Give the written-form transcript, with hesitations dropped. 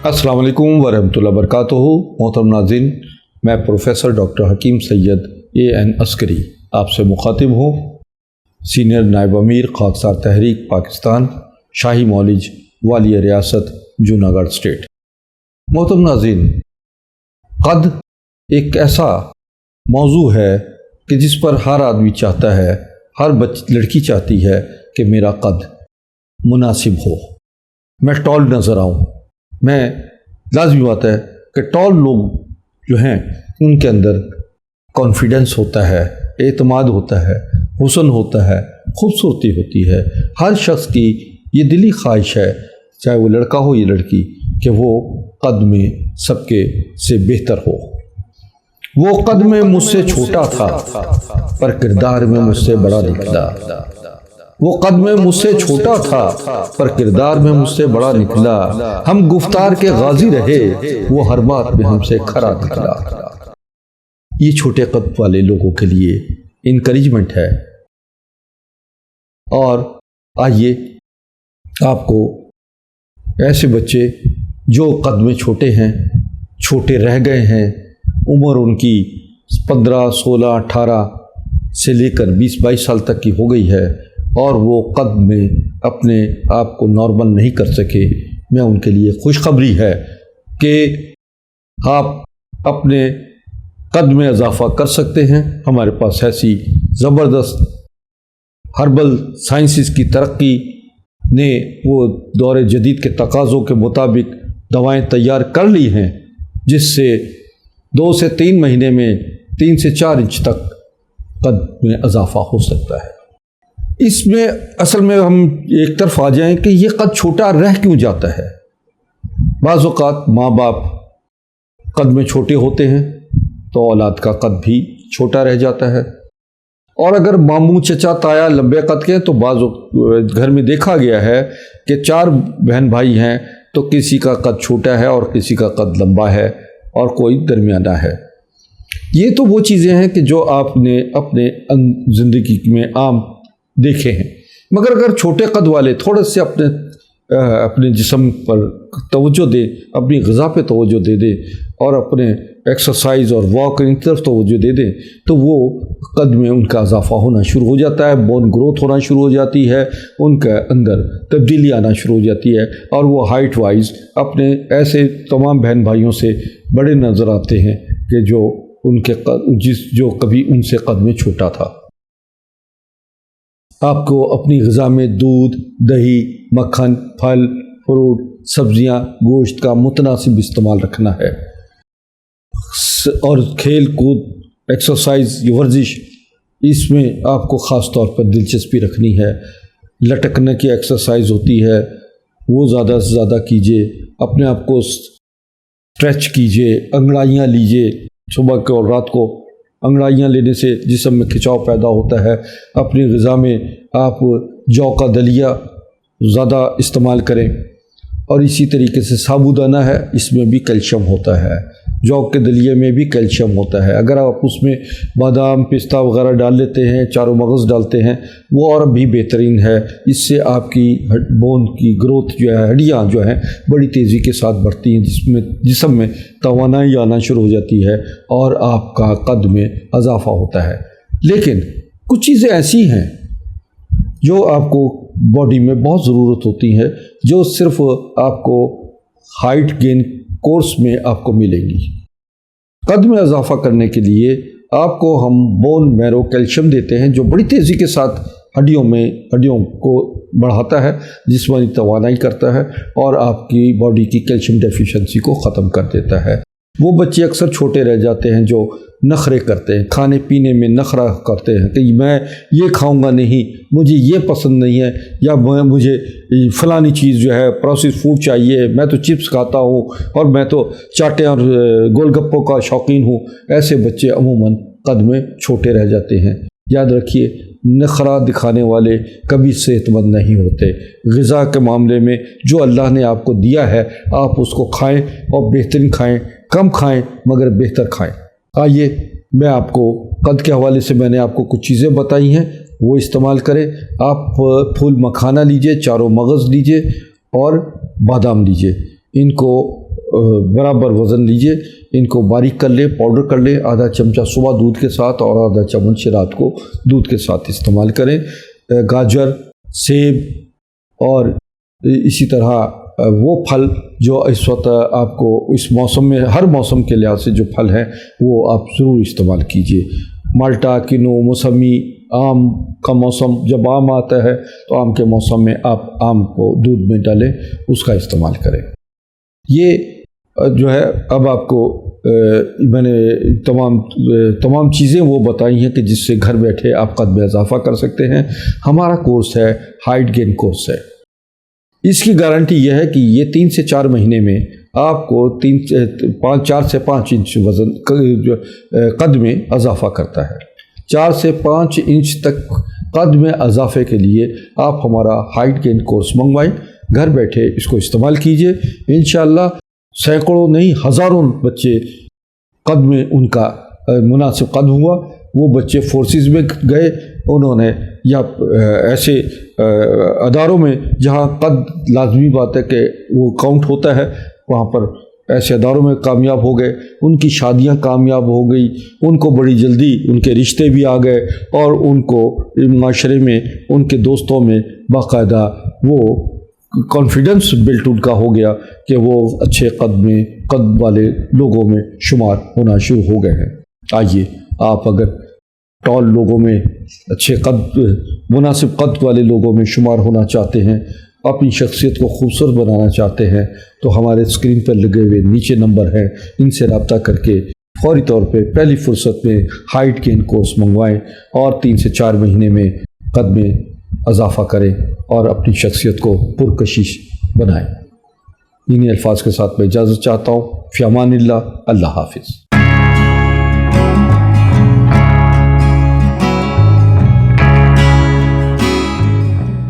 अस्सलाम वालेकुम वरहमतुल्लाहि वबरकातुहू। मोहतरम नाज़रीन, मैं प्रोफेसर डॉक्टर हकीम सैयद A.N. अस्करी आपसे मुखातिब हूँ। सीनियर नायब अमीर खाकसार तहरीक पाकिस्तान, शाही मौलिज वालिय रियासत जूनागढ़ स्टेट। मोहतरम नाज़रीन, कद एक ऐसा मौजू है कि जिस पर हर आदमी चाहता है, हर लड़की चाहती है कि मेरा कद मुनासिब हो, मैं टॉल नज़र आऊँ। मैं लाज़मी बात है कि टॉल लोग जो हैं उनके अंदर कॉन्फिडेंस होता है, एतमाद होता है, हुस्न होता है, खूबसूरती होती है। हर शख्स की ये दिली ख्वाहिश है, चाहे वो लड़का हो या लड़की, कि वो कद में सबके से बेहतर हो। वो कद में मुझसे छोटा था पर किरदार में मुझसे बड़ा निकला। वो कद में मुझसे छोटा था पर किरदार में मुझसे बड़ा निकला। हम गुफ्तार के गाजी रहे, वो हर बात में हमसे खरा निकला। ये छोटे कद वाले लोगों के लिए इनकरेजमेंट है। और आइए आपको ऐसे बच्चे जो कद में छोटे हैं, छोटे रह गए हैं, उम्र उनकी 15, 16, 18 से लेकर 20-22 साल तक की हो गई है और वो कद में अपने आप को नॉर्मल नहीं कर सके, मैं उनके लिए खुशखबरी है कि आप अपने कद में इजाफ़ा कर सकते हैं। हमारे पास ऐसी ज़बरदस्त हर्बल साइंसिस की तरक्की ने वो दौर जदीद के तकाज़ों के मुताबिक दवाएं तैयार कर ली हैं, जिससे 2 से 3 महीने में 3 से 4 इंच तक कद में इजाफ़ा हो सकता है। इसमें असल में हम एक तरफ आ जाएं कि ये कद छोटा रह क्यों जाता है। बाज़ औक़ात माँ बाप कद में छोटे होते हैं तो औलाद का कद भी छोटा रह जाता है। और अगर मामू चचा ताया लंबे कद के हैं तो बाज़ घर में देखा गया है कि 4 बहन भाई हैं तो किसी का कद छोटा है और किसी का कद लंबा है और कोई दरमियाना है। ये तो वो चीज़ें हैं कि जो आपने अपने ज़िंदगी में आम देखे हैं। मगर अगर छोटे कद वाले थोड़े से अपने जिस्म पर तवज्जो दें, अपनी ग़िज़ा पे तवज्जो दे दें और अपने एक्सरसाइज और वॉक इन तरफ तवज्जो दे दें तो वो कद में उनका इजाफ़ा होना शुरू हो जाता है, बोन ग्रोथ होना शुरू हो जाती है, उनके अंदर तब्दीली आना शुरू हो जाती है और वो हाइट वाइज अपने ऐसे तमाम बहन भाइयों से बड़े नज़र आते हैं कि जो उनके जो कभी उनसे कद में छोटा था। आपको अपनी ग़िज़ा में दूध, दही, मक्खन, फल, फ्रूट, सब्ज़ियाँ, गोश्त का मुतनासिब इस्तेमाल रखना है और खेल कूद, एक्सरसाइज, वर्जिश, इसमें आपको ख़ास तौर पर दिलचस्पी रखनी है। लटकने की एक्सरसाइज होती है, वो ज़्यादा से ज़्यादा कीजिए। अपने आप को स्ट्रेच कीजिए, अंगड़ाइयाँ लीजिए। सुबह को और रात को अंगड़ाइयाँ लेने से जिस्म में खिंचाव पैदा होता है। अपनी ग़िज़ा में आप जौ का दलिया ज़्यादा इस्तेमाल करें और इसी तरीके से साबूदाना है, इसमें भी कैल्शियम होता है। जौ के दलिए में भी कैल्शियम होता है। अगर आप उसमें बादाम, पिस्ता वगैरह डाल लेते हैं, चारों मगज़ डालते हैं, वो और भी बेहतरीन है। इससे आपकी बोन की ग्रोथ जो है, हड्डियाँ जो हैं बड़ी तेज़ी के साथ बढ़ती हैं, जिस्म में तवानाई आना शुरू हो जाती है और आपका कद में इजाफ़ा होता है। लेकिन कुछ चीज़ें ऐसी हैं जो आपको बॉडी में बहुत ज़रूरत होती है, जो सिर्फ़ आपको हाइट गेन कोर्स में आपको मिलेंगी। कद में इजाफ़ा करने के लिए आपको हम बोन मैरो कैल्शियम देते हैं, जो बड़ी तेज़ी के साथ हड्डियों को बढ़ाता है, जिस्मानी तवानाई करता है और आपकी बॉडी की कैल्शियम डेफिशिएंसी को ख़त्म कर देता है। वो बच्चे अक्सर छोटे रह जाते हैं जो नखरे करते हैं, खाने पीने में नखरा करते हैं कि मैं ये खाऊंगा नहीं, मुझे ये पसंद नहीं है, या मुझे फ़लानी चीज़ जो है प्रोसेस फूड चाहिए, मैं तो चिप्स खाता हूँ और मैं तो चाटे और गोलगप्पों का शौकीन हूँ। ऐसे बच्चे अमूमन कद में छोटे रह जाते हैं। याद रखिए, नखरा दिखाने वाले कभी सेहतमंद नहीं होते। ग़िज़ा के मामले में जो अल्लाह ने आपको दिया है, आप उसको खाएँ और बेहतरीन खाएँ, कम खाएँ मगर बेहतर खाएँ। आइए, मैं आपको कद के हवाले से मैंने आपको कुछ चीज़ें बताई हैं, वो इस्तेमाल करें। आप फूल मखाना लीजिए, चारों मगज़ लीजिए और बादाम लीजिए। इनको برابر وزن لیجئے، ان کو باریک کر لیں، پاؤڈر کر لیں، آدھا چمچہ صبح دودھ کے ساتھ اور آدھا چمچ رات کو دودھ کے ساتھ استعمال کریں۔ گاجر، سیب اور اسی طرح وہ پھل جو اس وقت آپ کو اس موسم میں، ہر موسم کے لحاظ سے جو پھل ہیں وہ آپ ضرور استعمال کیجئے۔ مالٹا، کنو، موسمی، آم کا موسم، جب آم آتا ہے تو آم کے موسم میں آپ آم کو دودھ میں ڈالیں، اس کا استعمال کریں۔ یہ جو ہے اب آپ کو میں نے تمام چیزیں وہ بتائی ہیں کہ جس سے گھر بیٹھے آپ قد میں اضافہ کر سکتے ہیں۔ ہمارا کورس ہے ہائٹ گین کورس ہے۔ اس کی گارنٹی یہ ہے کہ یہ 3 سے 4 مہینے میں آپ کو 4 سے 5 انچ وزن قد میں اضافہ کرتا ہے۔ 4 سے 5 انچ تک قد میں اضافے کے لیے آپ ہمارا ہائٹ گین کورس منگوائیں، گھر بیٹھے اس کو استعمال کیجئے، انشاءاللہ سینکڑوں نہیں ہزاروں بچے قد میں ان کا مناسب قد ہوا۔ وہ بچے فورسز میں گئے، انہوں نے یا ایسے اداروں میں جہاں قد لازمی بات ہے کہ وہ کاؤنٹ ہوتا ہے، وہاں پر ایسے اداروں میں کامیاب ہو گئے، ان کی شادیاں کامیاب ہو گئی، ان کو بڑی جلدی ان کے رشتے بھی آ گئے اور ان کو معاشرے میں ان کے دوستوں میں باقاعدہ وہ کانفیڈنس بلٹ ان کا ہو گیا کہ وہ اچھے قد والے لوگوں میں شمار ہونا شروع ہو گئے ہیں۔ آئیے آپ اگر ٹال لوگوں میں، اچھے مناسب قد والے لوگوں میں شمار ہونا چاہتے ہیں، اپنی شخصیت کو خوبصورت بنانا چاہتے ہیں، تو ہمارے اسکرین پر لگے ہوئے نیچے نمبر ہیں، ان سے رابطہ کر کے فوری طور پہ پہلی فرصت میں ہائٹ گین کورس منگوائیں اور 3 سے 4 مہینے میں قد میں اضافہ کریں اور اپنی شخصیت کو پرکشش بنائیں۔ انہی الفاظ کے ساتھ میں اجازت چاہتا ہوں۔ فی امان اللہ، اللہ حافظ۔